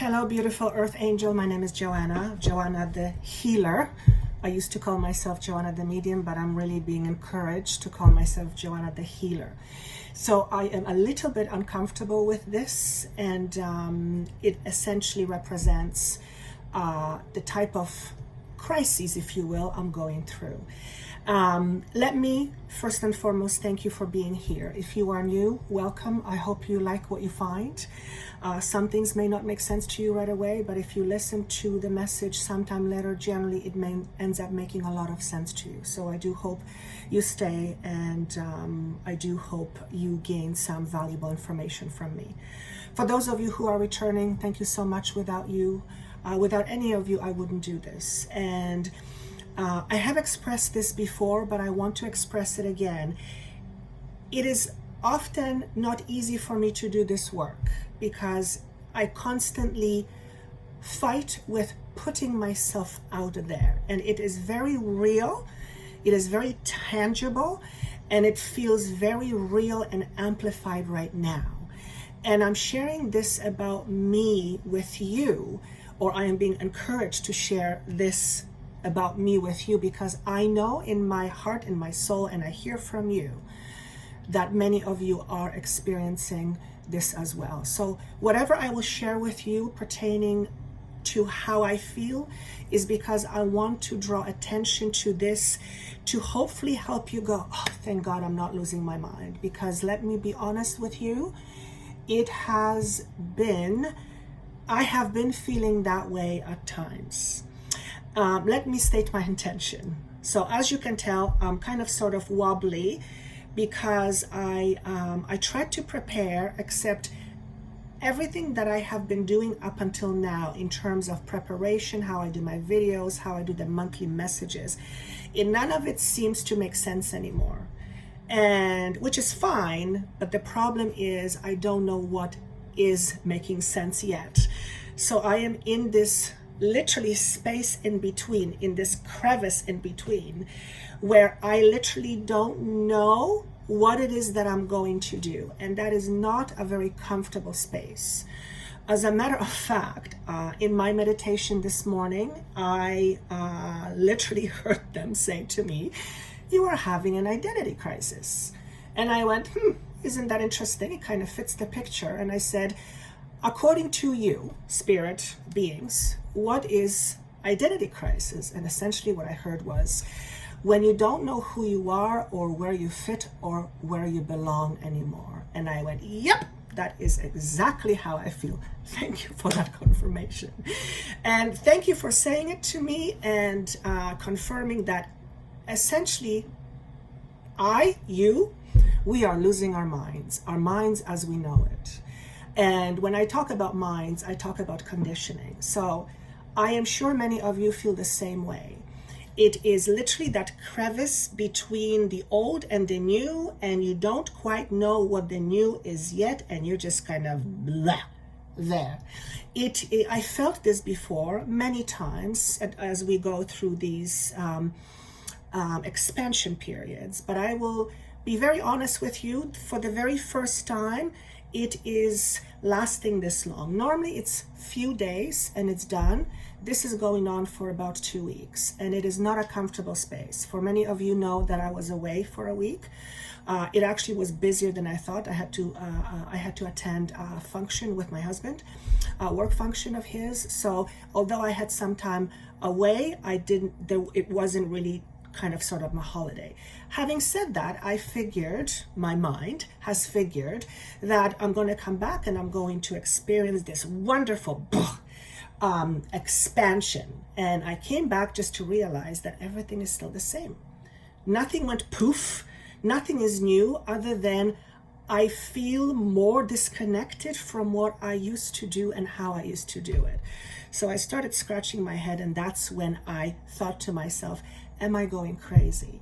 Hello, beautiful Earth Angel. My name is Joanna the Healer. I used to call myself Joanna the Medium, but I'm really being encouraged to call myself Joanna the Healer. So I am a little bit uncomfortable with this, and it essentially represents the type of crises, if you will, I'm going through. Let me first and foremost thank you for being here. If you are new, welcome. I hope you like what you find. Some things may not make sense to you right away, but if you listen to the message sometime later, generally it ends up making a lot of sense to you. So I do hope you stay, and I do hope you gain some valuable information from me. For those of you who are returning, thank you so much. Without you, without any of you, I wouldn't do this. And I have expressed this before, but I want to express it again. It is often not easy for me to do this work because I constantly fight with putting myself out there, and it is very real, it is very tangible, and it feels very real and amplified right now. And I'm sharing this about me with you, or I am being encouraged to share this about me with you, because I know in my heart, in my soul, and I hear from you that many of you are experiencing this as well. So whatever I will share with you pertaining to how I feel is because I want to draw attention to this to hopefully help you go, oh, thank God I'm not losing my mind. Because let me be honest with you, I have been feeling that way at times. Let me state my intention. So as you can tell, I'm kind of sort of wobbly because I tried to prepare, except everything that I have been doing up until now in terms of preparation, how I do my videos, how I do the monthly messages, none of it seems to make sense anymore. And which is fine, but the problem is I don't know what is making sense yet. So I am in this literally space in between, in this crevice in between, where I literally don't know what it is that I'm going to do. And that is not a very comfortable space. As a matter of fact, in my meditation this morning, I literally heard them say to me, you are having an identity crisis. And I went, isn't that interesting? It kind of fits the picture. And I said, according to you, spirit beings, what is identity crisis? And essentially what I heard was, when you don't know who you are or where you fit or where you belong anymore. And I went, yep, that is exactly how I feel. Thank you for that confirmation. And thank you for saying it to me and confirming that essentially we are losing our minds as we know it. And when I talk about minds, I talk about conditioning. So I am sure many of you feel the same way. It is literally that crevice between the old and the new, and you don't quite know what the new is yet, and you're just kind of blah there. I felt this before many times as we go through these expansion periods, but I will be very honest with you, for the very first time, it is lasting this long. Normally it's few days and it's done. This is going on for about 2 weeks, and it is not a comfortable space. For many of you know that I was away for a week. It actually was busier than I thought. I had to attend a function with my husband, a work function of his. So although I had some time away, it wasn't really kind of sort of my holiday. Having said that, I figured, my mind has figured, that I'm going to come back and I'm going to experience this wonderful expansion. And I came back just to realize that everything is still the same. Nothing went poof. Nothing is new other than I feel more disconnected from what I used to do and how I used to do it. So I started scratching my head, and that's when I thought to myself, am I going crazy?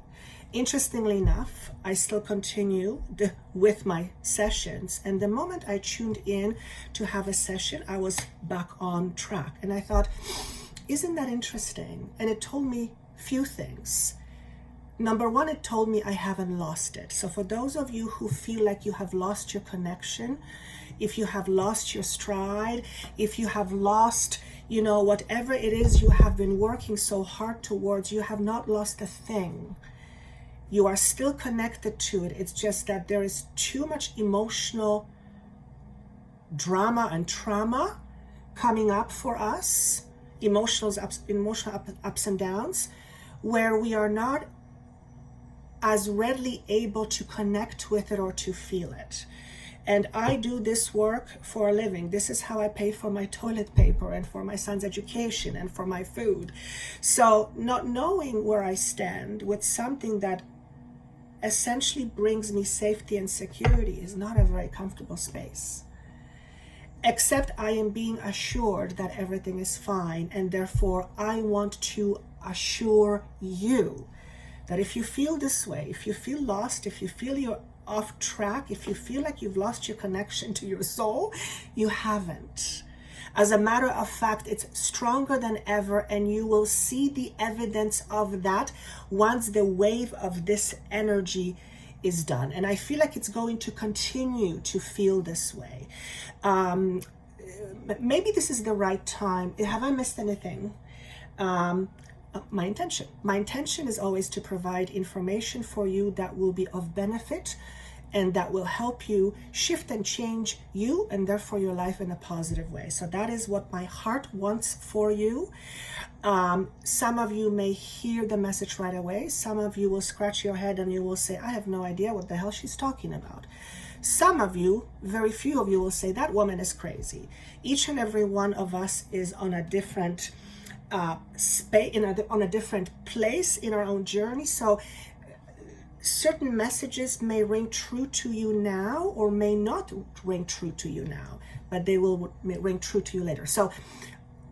Interestingly enough, I still continue with my sessions, and the moment I tuned in to have a session, I was back on track. And I thought, isn't that interesting? And it told me few things. Number one, it told me I haven't lost it. So for those of you who feel like you have lost your connection, if you have lost your stride, if you have lost, whatever it is you have been working so hard towards, you have not lost a thing. You are still connected to it. It's just that there is too much emotional drama and trauma coming up for us, emotional ups and downs, where we are not as readily able to connect with it or to feel it. And I do this work for a living. This is how I pay for my toilet paper and for my son's education and for my food. So not knowing where I stand with something that essentially brings me safety and security is not a very comfortable space. Except I am being assured that everything is fine, and therefore I want to assure you that if you feel this way, if you feel lost, if you feel you're off track, if you feel like you've lost your connection to your soul, you haven't. As a matter of fact, it's stronger than ever, and you will see the evidence of that once the wave of this energy is done. And I feel like it's going to continue to feel this way. Maybe this is the right time. Have I missed anything? My intention is always to provide information for you that will be of benefit and that will help you shift and change you and therefore your life in a positive way. So that is what my heart wants for you. Some of you may hear the message right away. Some of you will scratch your head and you will say, I have no idea what the hell she's talking about. Some of you, very few of you, will say that woman is crazy. Each and every one of us is on a different space, on a different place in our own journey. So certain messages may ring true to you now or may not ring true to you now, but they will ring true to you later. So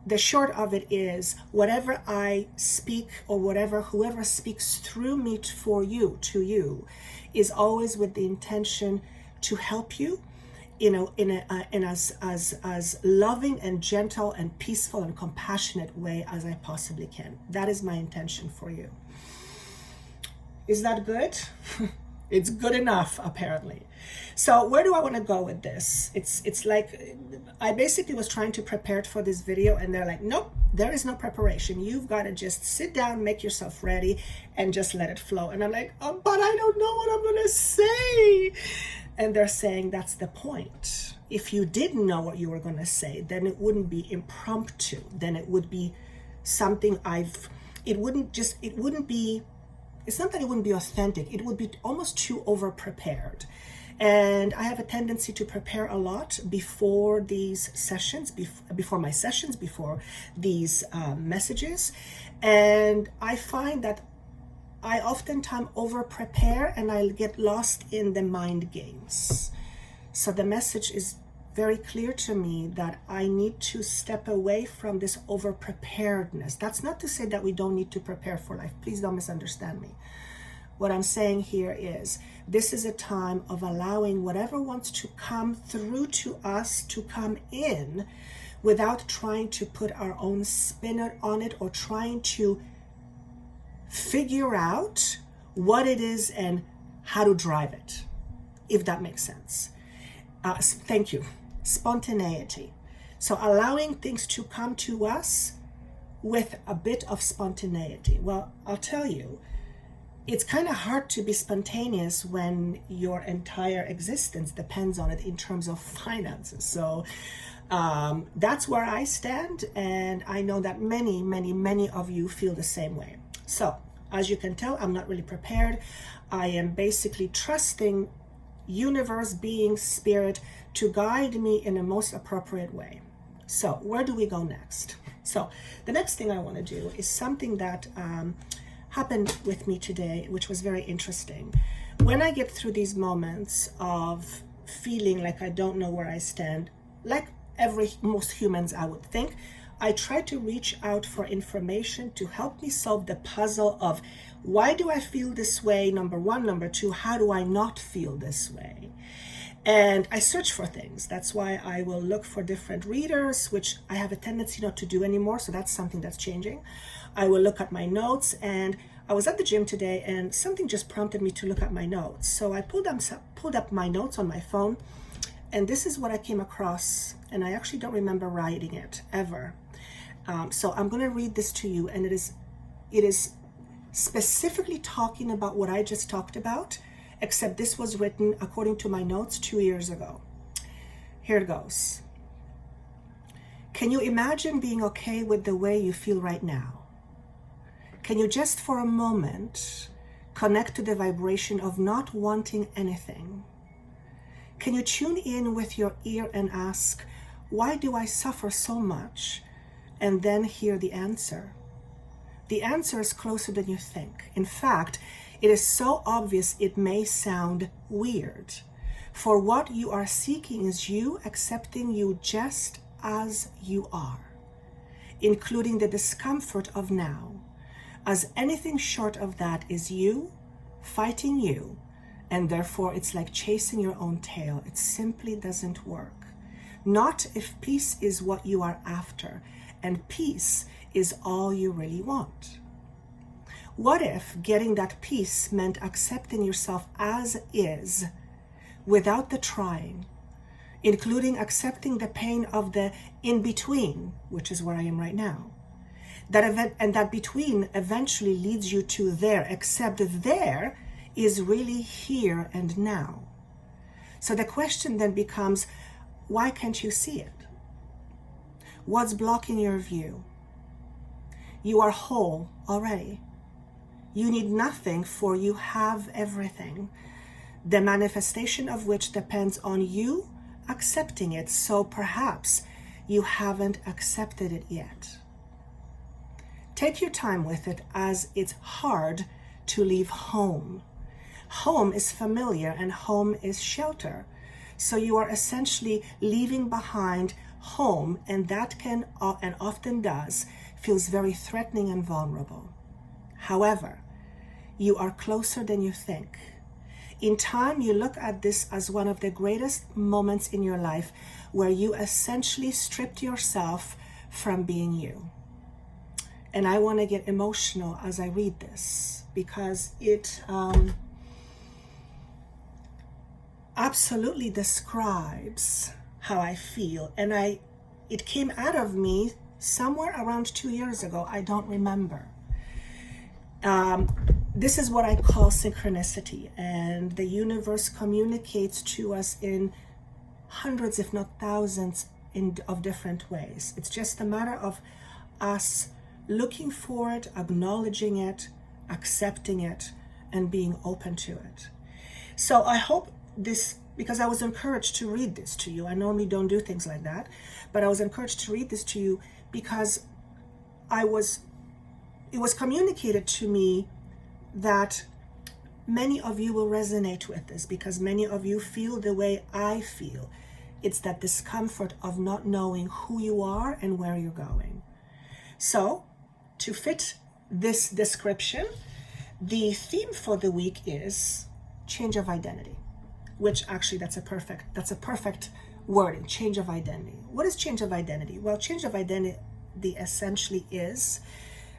the short of it is, whatever I speak or whoever speaks through me for you, to you, is always with the intention to help you, in as loving and gentle and peaceful and compassionate way as I possibly can. That is my intention for you. Is that good? It's good enough, apparently. So where do I want to go with this? It's like, I basically was trying to prepare for this video and they're like, nope, there is no preparation. You've got to just sit down, make yourself ready, and just let it flow. And I'm like, oh, but I don't know what I'm going to say. And they're saying that's the point. If you didn't know what you were going to say, then it wouldn't be impromptu. Then it would be something it's not that it wouldn't be authentic. It would be almost too over-prepared. And I have a tendency to prepare a lot before these sessions, before my sessions, before these messages. And I find that I oftentimes over-prepare and I'll get lost in the mind games. So the message is very clear to me that I need to step away from this over-preparedness. That's not to say that we don't need to prepare for life. Please don't misunderstand me. What I'm saying here is, this is a time of allowing whatever wants to come through to us to come in without trying to put our own spin on it or trying to figure out what it is and how to drive it, if that makes sense. Thank you. Spontaneity. So allowing things to come to us with a bit of spontaneity. Well, I'll tell you, it's kind of hard to be spontaneous when your entire existence depends on it in terms of finances. So that's where I stand, and I know that many of you feel the same way. So as you can tell, I'm not really prepared. I am basically trusting universe, being, spirit, to guide me in the most appropriate way. So where do we go next? So the next thing I want to do is something that happened with me today, which was very interesting. When I get through these moments of feeling like I don't know where I stand, like most humans I would think, I try to reach out for information to help me solve the puzzle of, why do I feel this way? Number one. Number two, how do I not feel this way? And I search for things. That's why I will look for different readers, which I have a tendency not to do anymore. So that's something that's changing. I will look at my notes and I was at the gym today and something just prompted me to look at my notes. So I pulled up my notes on my phone, and this is what I came across, and I actually don't remember writing it ever. So I'm going to read this to you, and it is specifically talking about what I just talked about, except this was written according to my notes 2 years ago. Here it goes. Can you imagine being okay with the way you feel right now? Can you just for a moment connect to the vibration of not wanting anything? Can you tune in with your ear and ask, why do I suffer so much? And then hear the answer. The answer is closer than you think. In fact, it is so obvious it may sound weird. For what you are seeking is you accepting you just as you are, including the discomfort of now, as anything short of that is you fighting you, and therefore it's like chasing your own tail. It simply doesn't work. Not if peace is what you are after, and peace is all you really want. What if getting that peace meant accepting yourself as is, without the trying, including accepting the pain of the in-between, which is where I am right now. That between eventually leads you to there, except there is really here and now. So the question then becomes, why can't you see it? What's blocking your view? You are whole already. You need nothing, for you have everything, the manifestation of which depends on you accepting it. So perhaps you haven't accepted it yet. Take your time with it, as it's hard to leave home. Home is familiar and home is shelter. So you are essentially leaving behind home, and that can, and often does, feels very threatening and vulnerable. However, you are closer than you think. In time, you look at this as one of the greatest moments in your life, where you essentially stripped yourself from being you. And I want to get emotional as I read this, because it absolutely describes how I feel. And it came out of me somewhere around 2 years ago. I don't remember. This is what I call synchronicity, and the universe communicates to us in hundreds, if not thousands, of different ways. It's just a matter of us looking for it, acknowledging it, accepting it, and being open to it. So I hope this, because I was encouraged to read this to you. I normally don't do things like that, but I was encouraged to read this to you because it was communicated to me that many of you will resonate with this, because many of you feel the way I feel. It's that discomfort of not knowing who you are and where you're going. So, to fit this description, the theme for the week is change of identity, which actually that's a perfect wording, change of identity. What is change of identity? Well, change of identity essentially is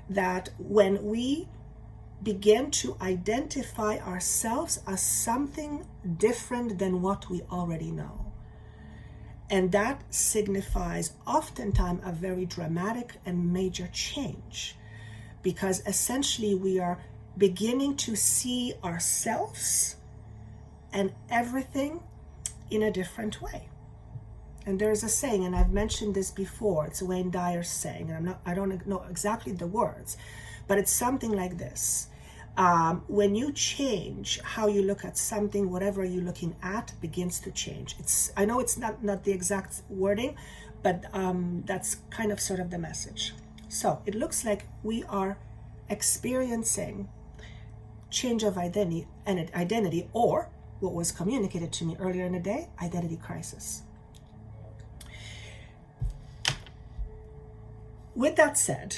that when we begin to identify ourselves as something different than what we already know. And that signifies oftentimes a very dramatic and major change, because essentially we are beginning to see ourselves and everything in a different way. And there's a saying, and I've mentioned this before, it's Wayne Dyer's saying, and I don't know exactly the words, but it's something like this. When you change how you look at something, whatever you're looking at begins to change. I know it's not the exact wording, but that's kind of sort of the message. So it looks like we are experiencing change of identity, or what was communicated to me earlier in the day, identity crisis. With that said,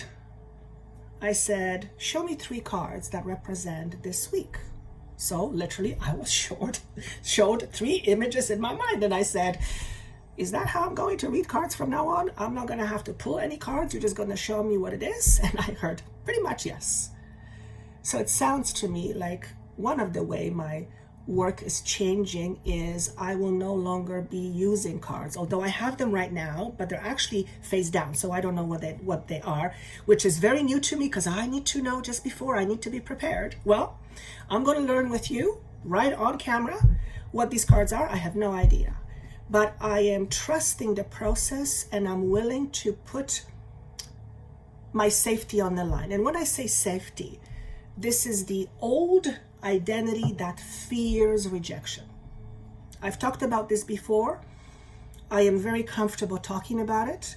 I said, show me 3 cards that represent this week. So literally I was showed 3 images in my mind, and I said, is that how I'm going to read cards from now on? I'm not going to have to pull any cards. You're just going to show me what it is. And I heard pretty much yes. So it sounds to me like one of the way my work is changing is I will no longer be using cards, although I have them right now, but they're actually face down, so I don't know what they are, which is very new to me because I need to know just before. I need to be prepared. Well, I'm going to learn with you right on camera what these cards are. I have no idea, but I am trusting the process and I'm willing to put my safety on the line. And when I say safety, this is the old identity that fears rejection. I've talked about this before. I am very comfortable talking about it,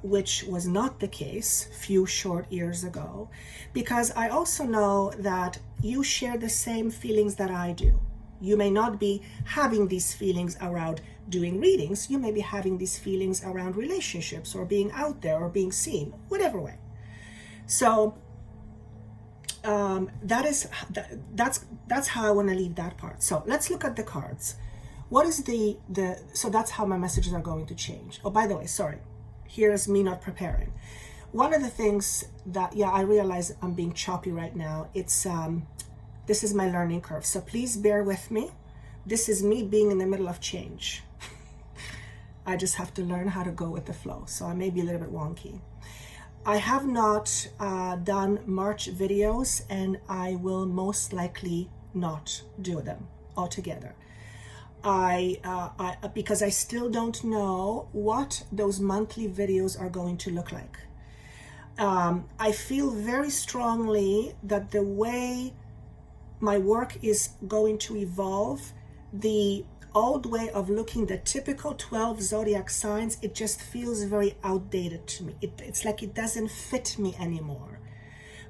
which was not the case a few short years ago, because I also know that you share the same feelings that I do. You may not be having these feelings around doing readings. You may be having these feelings around relationships or being out there or being seen, whatever way. So that's how I want to leave that part. So let's look at the cards. What is so that's how my messages are going to change. Oh, by the way, sorry, here's me not preparing. One of the things that, I realize I'm being choppy right now. It's this is my learning curve, so please bear with me. This is me being in the middle of change. I just have to learn how to go with the flow, so I may be a little bit wonky. I have not done March videos, and I will most likely not do them altogether. Because I still don't know what those monthly videos are going to look like. I feel very strongly that the way my work is going to evolve, the old way of looking, the typical 12 zodiac signs, it just feels very outdated to me. It's like it doesn't fit me anymore.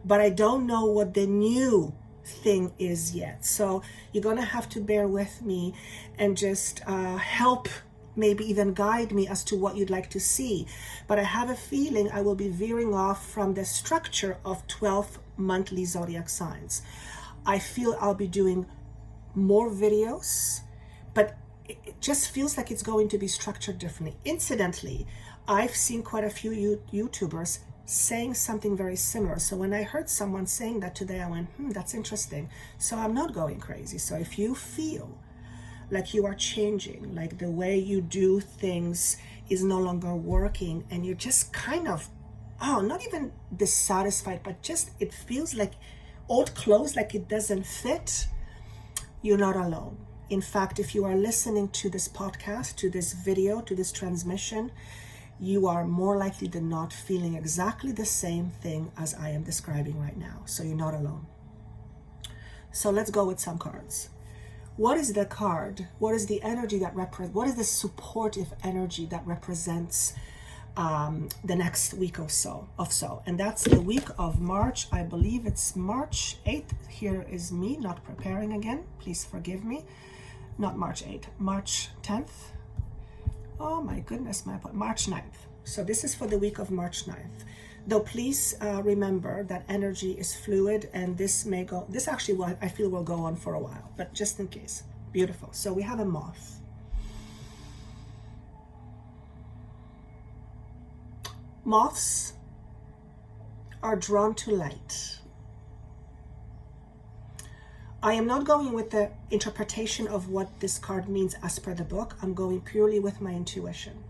But I don't know what the new thing is yet. So you're going to have to bear with me and just help, maybe even guide me as to what you'd like to see. But I have a feeling I will be veering off from the structure of 12 monthly zodiac signs. I feel I'll be doing more videos, but it just feels like it's going to be structured differently. Incidentally, I've seen quite a few YouTubers saying something very similar. So when I heard someone saying that today, I went, that's interesting. So I'm not going crazy. So if you feel like you are changing, like the way you do things is no longer working, and you're just kind of, not even dissatisfied, but just it feels like old clothes, like it doesn't fit, you're not alone. In fact, if you are listening to this podcast, to this video, to this transmission, you are more likely than not feeling exactly the same thing as I am describing right now. So you're not alone. So let's go with some cards. What is the card? What is the energy that what is the supportive energy that represents the next week or so? And that's the week of March. I believe it's March 8th. Here is me not preparing again. Please forgive me. Not March 8th, March 10th. Oh my goodness, March 9th. So this is for the week of March 9th. Though please remember that energy is fluid, and this actually I feel will go on for a while, but just in case. Beautiful. So we have a moth. Moths are drawn to light. I am not going with the interpretation of what this card means as per the book. I'm going purely with my intuition.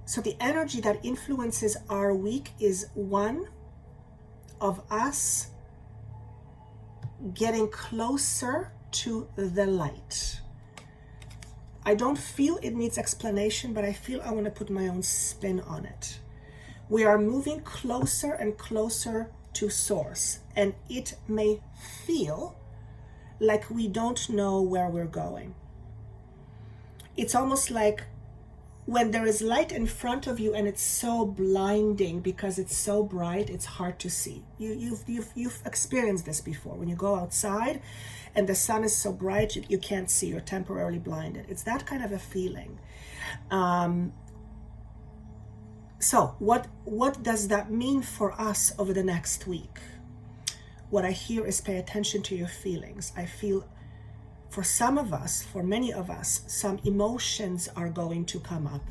So the energy that influences our week is one of us getting closer to the light. I don't feel it needs explanation, but I feel I want to put my own spin on it. We are moving closer and closer to source, and it may feel like we don't know where we're going. It's almost like when there is light in front of you and it's so blinding because it's so bright, it's hard to see. You've experienced this before. When you go outside and the sun is so bright, you can't see, you're temporarily blinded. It's that kind of a feeling. So what does that mean for us over the next week? What I hear is pay attention to your feelings. I feel for some of us, for many of us, some emotions are going to come up.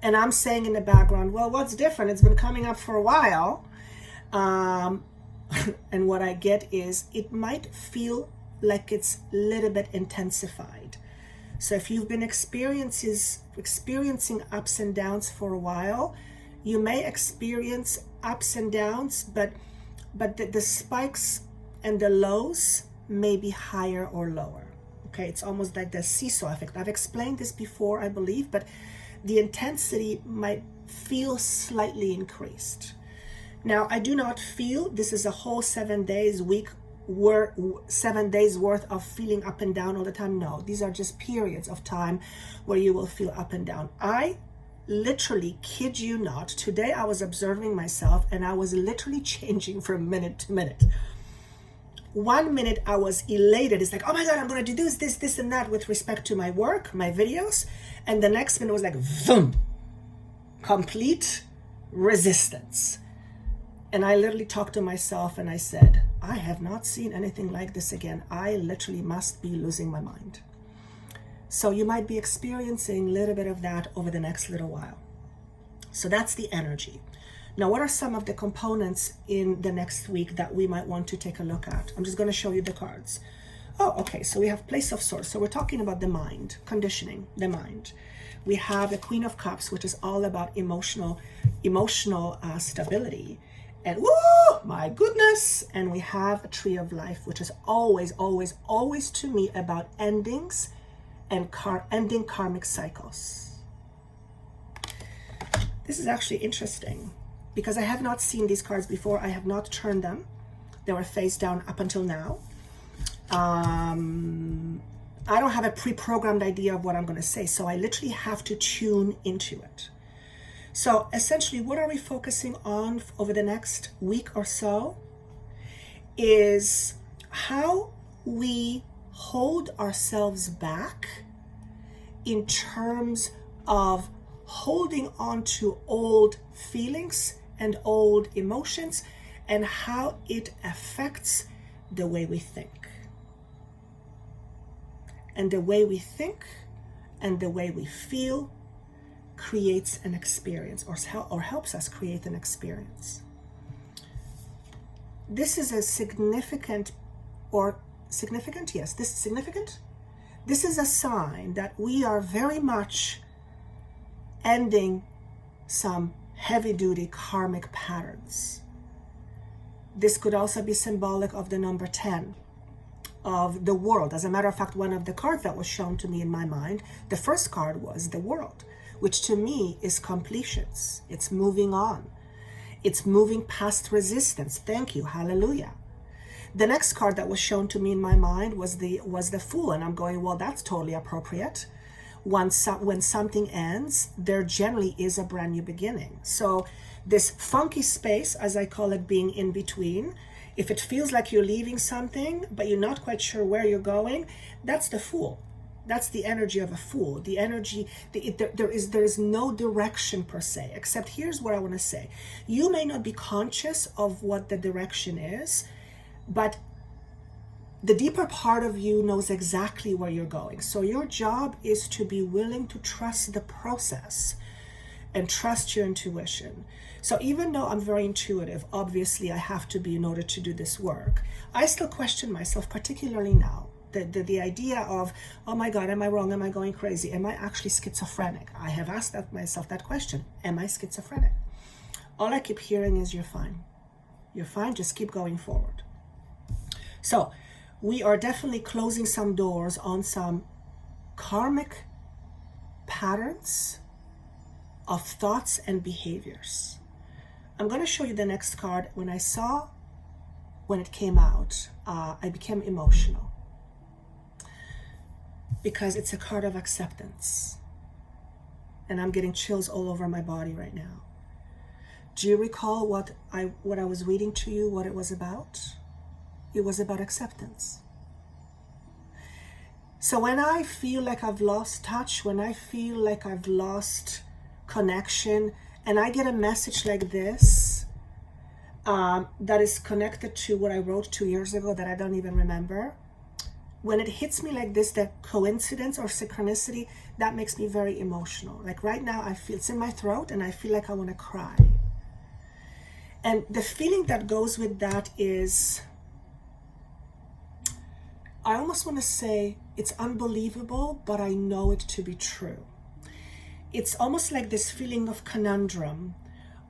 And I'm saying in the background, well, what's different? It's been coming up for a while. And what I get is it might feel like it's a little bit intensified. So if you've been experiencing ups and downs for a while, you may experience ups and downs, but the spikes and the lows may be higher or lower. Okay, it's almost like the seesaw effect. I've explained this before, I believe, but the intensity might feel slightly increased. Now, I do not feel this is a whole 7 days worth of feeling up and down all the time. No, these are just periods of time where you will feel up and down. I literally, kid you not, today I was observing myself and I was literally changing from minute to minute. 1 minute I was elated. It's like, oh my God, I'm going to do this and that with respect to my work, my videos. And the next minute was like, boom, complete resistance. And I literally talked to myself and I said, I have not seen anything like this again. I literally must be losing my mind. So you might be experiencing a little bit of that over the next little while. So that's the energy. Now, what are some of the components in the next week that we might want to take a look at? I'm just going to show you the cards. Oh, okay. So we have Place of Source. So we're talking about the mind, conditioning the mind. We have the Queen of Cups, which is all about emotional stability. And woo, my goodness. And we have a Tree of Life, which is always to me about endings and ending karmic cycles. This is actually interesting because I have not seen these cards before. I have not turned them. They were face down up until now. I don't have a pre-programmed idea of what I'm going to say, so I literally have to tune into it. So essentially, what are we focusing on over the next week or so is how we hold ourselves back in terms of holding on to old feelings and old emotions and how it affects the way we think. And the way we think and the way we feel creates an experience or helps us create an experience. This is a significant. Yes, this is significant. This is a sign that we are very much ending some heavy-duty karmic patterns. This could also be symbolic of the number 10 of the world. As a matter of fact, one of the cards that was shown to me in my mind, the first card was the world, which to me is completions. It's moving on. It's moving past resistance. Thank you. Hallelujah. The next card that was shown to me in my mind was the Fool, and I'm going, well, that's totally appropriate. When something ends, there generally is a brand new beginning. So this funky space, as I call it, being in between, if it feels like you're leaving something, but you're not quite sure where you're going, that's the Fool. That's the energy of a Fool. The energy, there is no direction per se, except here's what I want to say. You may not be conscious of what the direction is, but the deeper part of you knows exactly where you're going. So your job is to be willing to trust the process and trust your intuition. So even though I'm very intuitive, obviously I have to be in order to do this work. I still question myself, particularly now. The idea of, oh my God, am I wrong? Am I going crazy? Am I actually schizophrenic? I have asked myself that question. Am I schizophrenic? All I keep hearing is, you're fine. You're fine. Just keep going forward. So we are definitely closing some doors on some karmic patterns of thoughts and behaviors. I'm going to show you the next card. When it came out, I became emotional because it's a card of acceptance. And I'm getting chills all over my body right now. Do you recall what I was reading to you, what it was about? It was about acceptance. So when I feel like I've lost touch, when I feel like I've lost connection, and I get a message like this that is connected to what I wrote 2 years ago that I don't even remember, when it hits me like this, that coincidence or synchronicity, that makes me very emotional. Like right now, I feel it's in my throat and I feel like I want to cry. And the feeling that goes with that is, I almost want to say it's unbelievable, but I know it to be true. It's almost like this feeling of conundrum,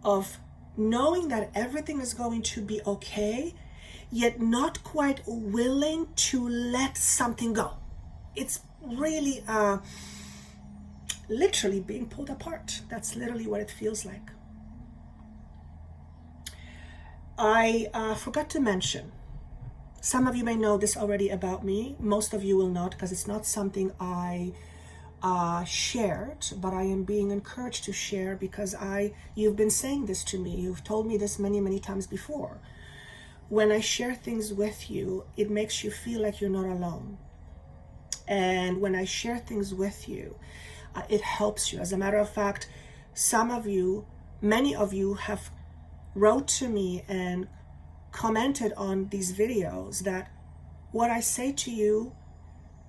of knowing that everything is going to be okay, yet not quite willing to let something go. It's really literally being pulled apart. That's literally what it feels like. I forgot to mention, some of you may know this already about me. Most of you will not, because it's not something I shared, but I am being encouraged to share because you've been saying this to me. You've told me this many, many times before. When I share things with you, it makes you feel like you're not alone. And when I share things with you, it helps you. As a matter of fact, many of you have wrote to me and commented on these videos that what I say to you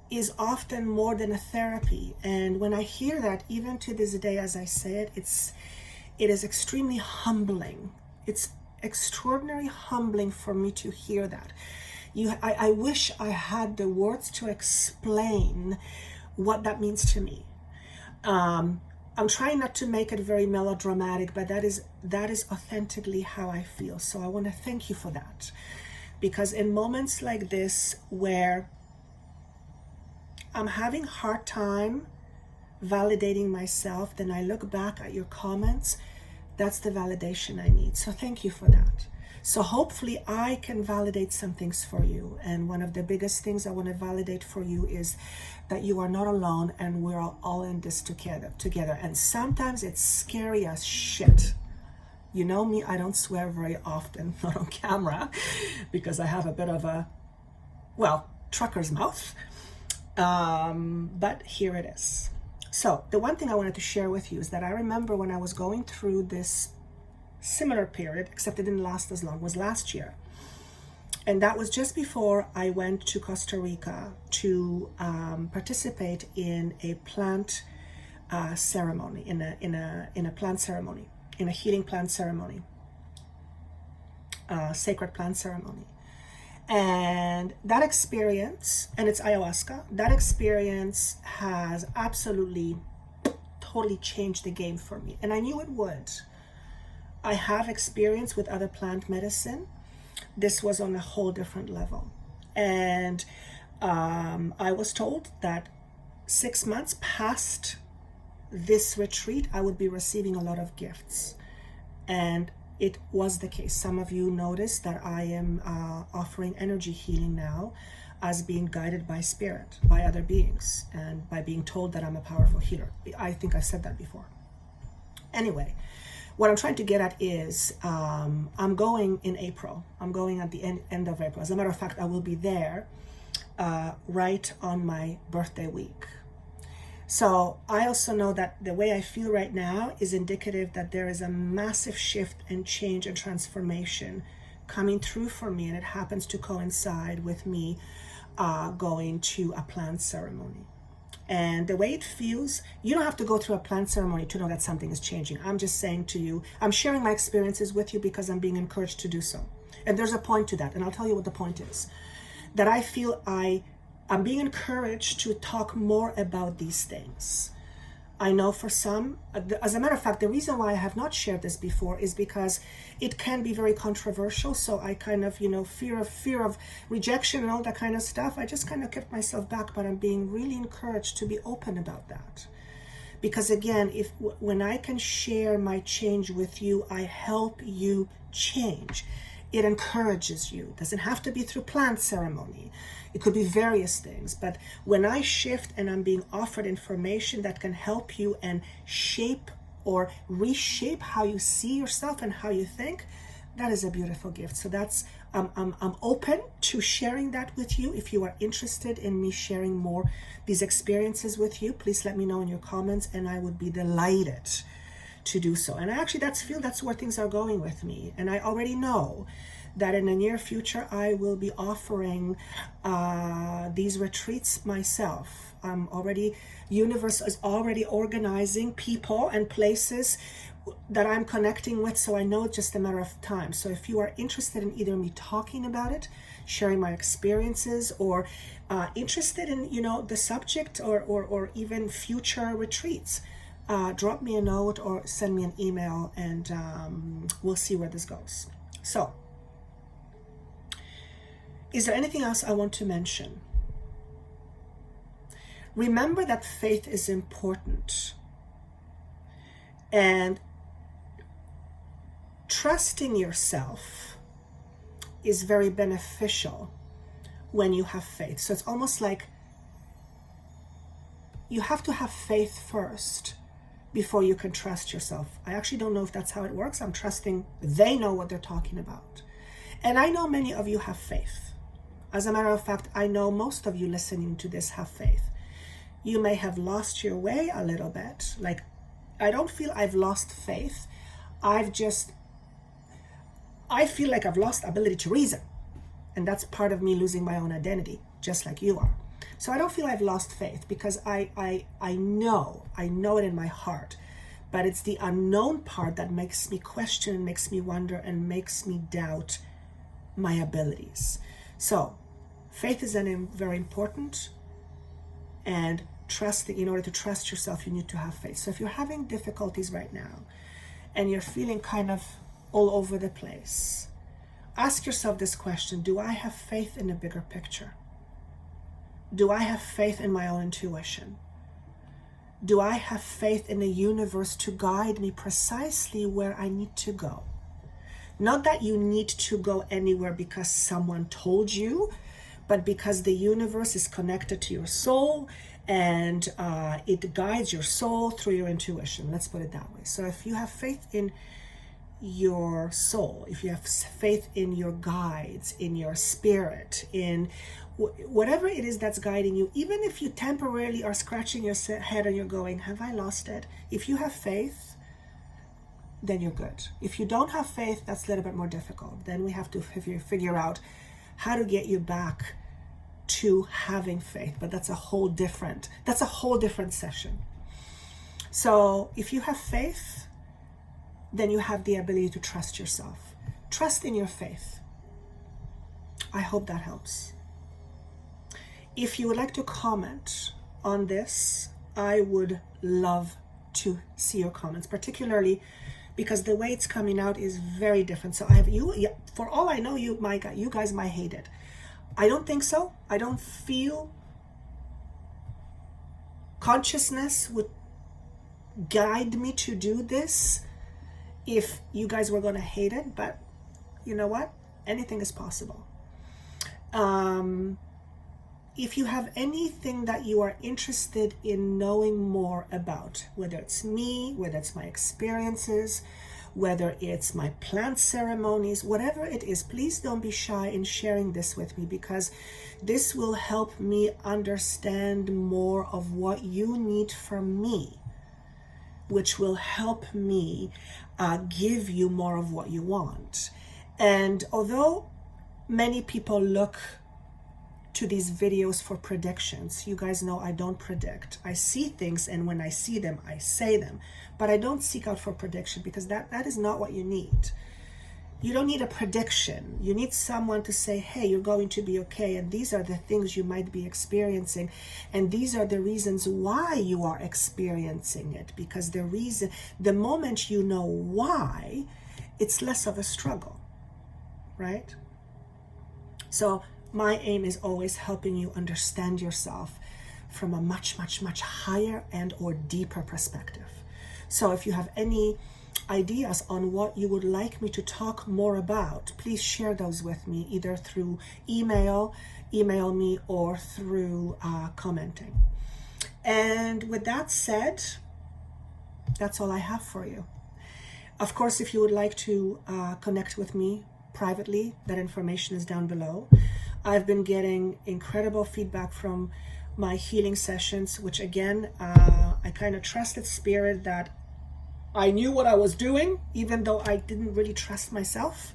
is often more than a therapy. And when I hear that, even to this day, as I say it, it is extremely humbling. It's extraordinarily humbling for me to hear that. I wish I had the words to explain what that means to me. I'm trying not to make it very melodramatic, but that is authentically how I feel. So I want to thank you for that, because in moments like this where I'm having a hard time validating myself, then I look back at your comments. That's the validation I need. So thank you for that. So hopefully I can validate some things for you. And one of the biggest things I want to validate for you is that you are not alone, and we're all in this together. And sometimes it's scary as shit. You know me, I don't swear very often, not on camera, because I have a bit of a, trucker's mouth. But here it is. So the one thing I wanted to share with you is that I remember when I was going through this similar period, except it didn't last as long, was last year. And that was just before I went to Costa Rica to participate in a plant ceremony, in a plant ceremony, in a healing plant ceremony, sacred plant ceremony. And that experience, and it's ayahuasca, that experience has absolutely, totally changed the game for me. And I knew it would. I have experience with other plant medicine. This was on a whole different level. And I was told that 6 months past this retreat, I would be receiving a lot of gifts. And it was the case. Some of you noticed that I am offering energy healing now as being guided by spirit, by other beings, and by being told that I'm a powerful healer. I think I said that before. Anyway, what I'm trying to get at is I'm going in April. I'm going at the end of April. As a matter of fact, I will be there right on my birthday week. So I also know that the way I feel right now is indicative that there is a massive shift and change and transformation coming through for me, and it happens to coincide with me going to a plant ceremony. And the way it feels, you don't have to go through a plant ceremony to know that something is changing. I'm just saying to you, I'm sharing my experiences with you because I'm being encouraged to do so. And there's a point to that, and I'll tell you what the point is. That I feel I'm being encouraged to talk more about these things. I know for some, as a matter of fact, the reason why I have not shared this before is because it can be very controversial. So I kind of, fear of rejection and all that kind of stuff. I just kind of kept myself back, but I'm being really encouraged to be open about that. Because again, when I can share my change with you, I help you change. It encourages you. It doesn't have to be through plant ceremony. It could be various things. But when I shift and I'm being offered information that can help you and shape or reshape how you see yourself and how you think, that is a beautiful gift. So that's I'm open to sharing that with you. If you are interested in me sharing more these experiences with you, please let me know in your comments, and I would be delighted to do so. And I actually feel that's where things are going with me. And I already know that in the near future I will be offering these retreats myself. Universe is already organizing people and places that I'm connecting with, so I know it's just a matter of time. So if you are interested in either me talking about it, sharing my experiences, or interested in, you know, the subject, or even future retreats, drop me a note or send me an email, and we'll see where this goes. So, is there anything else I want to mention? Remember that faith is important, and trusting yourself is very beneficial when you have faith. So it's almost like you have to have faith first before you can trust yourself. I actually don't know if that's how it works. I'm trusting they know what they're talking about. And I know many of you have faith. As a matter of fact, I know most of you listening to this have faith. You may have lost your way a little bit. Like, I don't feel I've lost faith. I feel like I've lost ability to reason. And that's part of me losing my own identity, just like you are. So I don't feel I've lost faith, because I know it in my heart. But it's the unknown part that makes me question, makes me wonder, and makes me doubt my abilities. So faith is then very important. And trust, in order to trust yourself, you need to have faith. So if you're having difficulties right now, and you're feeling kind of all over the place, ask yourself this question: do I have faith in the bigger picture? Do I have faith in my own intuition? Do I have faith in the universe to guide me precisely where I need to go? Not that you need to go anywhere because someone told you, but because the universe is connected to your soul, and it guides your soul through your intuition. Let's put it that way. So if you have faith in your soul, if you have faith in your guides, in your spirit, in whatever it is that's guiding you, even if you temporarily are scratching your head and you're going, have I lost it? If you have faith, then you're good. If you don't have faith, that's a little bit more difficult. Then we have to figure out how to get you back to having faith. But that's a whole different session. So if you have faith, then you have the ability to trust yourself. Trust in your faith. I hope that helps. If you would like to comment on this, I would love to see your comments, particularly because the way it's coming out is very different. So I have you, for all I know, you guys might hate it. I don't think so. I don't feel consciousness would guide me to do this if you guys were going to hate it, but you know what? Anything is possible. If you have anything that you are interested in knowing more about, whether it's me, whether it's my experiences, whether it's my plant ceremonies, whatever it is, please don't be shy in sharing this with me, because this will help me understand more of what you need from me, which will help me give you more of what you want. And although many people look to these videos for predictions, you guys know I don't predict. I see things, and when I see them, I say them. But I don't seek out for prediction, because that is not what you need. You don't need a prediction. You need someone to say, hey, you're going to be okay, and these are the things you might be experiencing, and these are the reasons why you are experiencing it. Because the moment you know why, it's less of a struggle, right? So my aim is always helping you understand yourself from a much, much, much higher and or deeper perspective. So if you have any ideas on what you would like me to talk more about, please share those with me, either through email me, or through commenting. And with that said, that's all I have for you. Of course, if you would like to connect with me privately, that information is down below. I've been getting incredible feedback from my healing sessions, which again, I kind of trusted spirit that I knew what I was doing, even though I didn't really trust myself.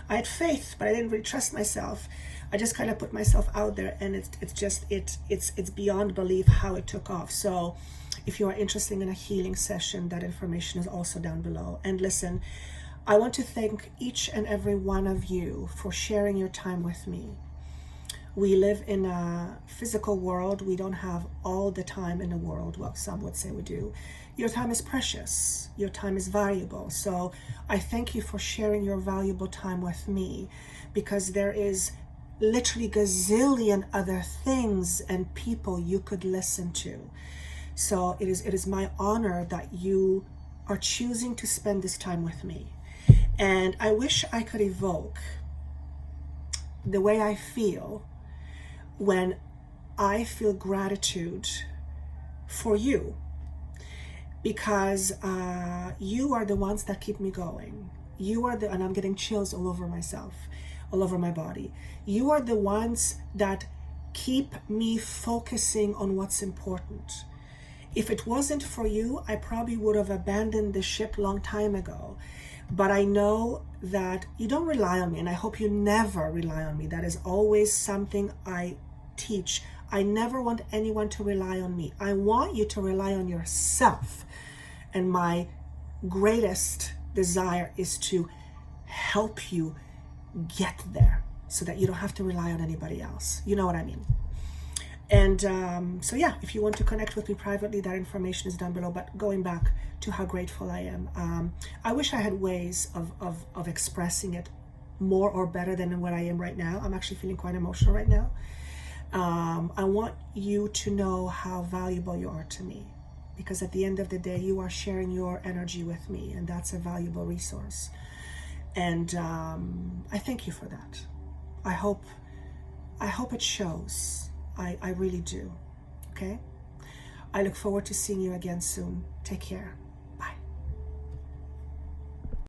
I had faith, but I didn't really trust myself. I just kind of put myself out there, and it's beyond belief how it took off. So If you are interested in a healing session, that information is also down below. And listen, I want to thank each and every one of you for sharing your time with me. We live in a physical world. We don't have all the time in the world. Well, some would say we do. Your time is precious. Your time is valuable. So I thank you for sharing your valuable time with me, because there is literally gazillion other things and people you could listen to. So it is my honor that you are choosing to spend this time with me. And I wish I could evoke the way I feel when I feel gratitude for you, because you are the ones that keep me going. You are and I'm getting chills all over myself, all over my body. You are the ones that keep me focusing on what's important. If it wasn't for you, I probably would have abandoned the ship long time ago. But I know that you don't rely on me, and I hope you never rely on me. That is always something I teach. I never want anyone to rely on me. I want you to rely on yourself. And my greatest desire is to help you get there so that you don't have to rely on anybody else. You know what I mean? And so yeah, if you want to connect with me privately, that information is down below. But going back to how grateful I am, I wish I had ways of expressing it more or better than what I am right now. I'm actually feeling quite emotional right now. I want you to know how valuable you are to me, because at the end of the day, you are sharing your energy with me, and that's a valuable resource. And I thank you for that. I hope it shows. I really do. Okay? I look forward to seeing you again soon. Take care.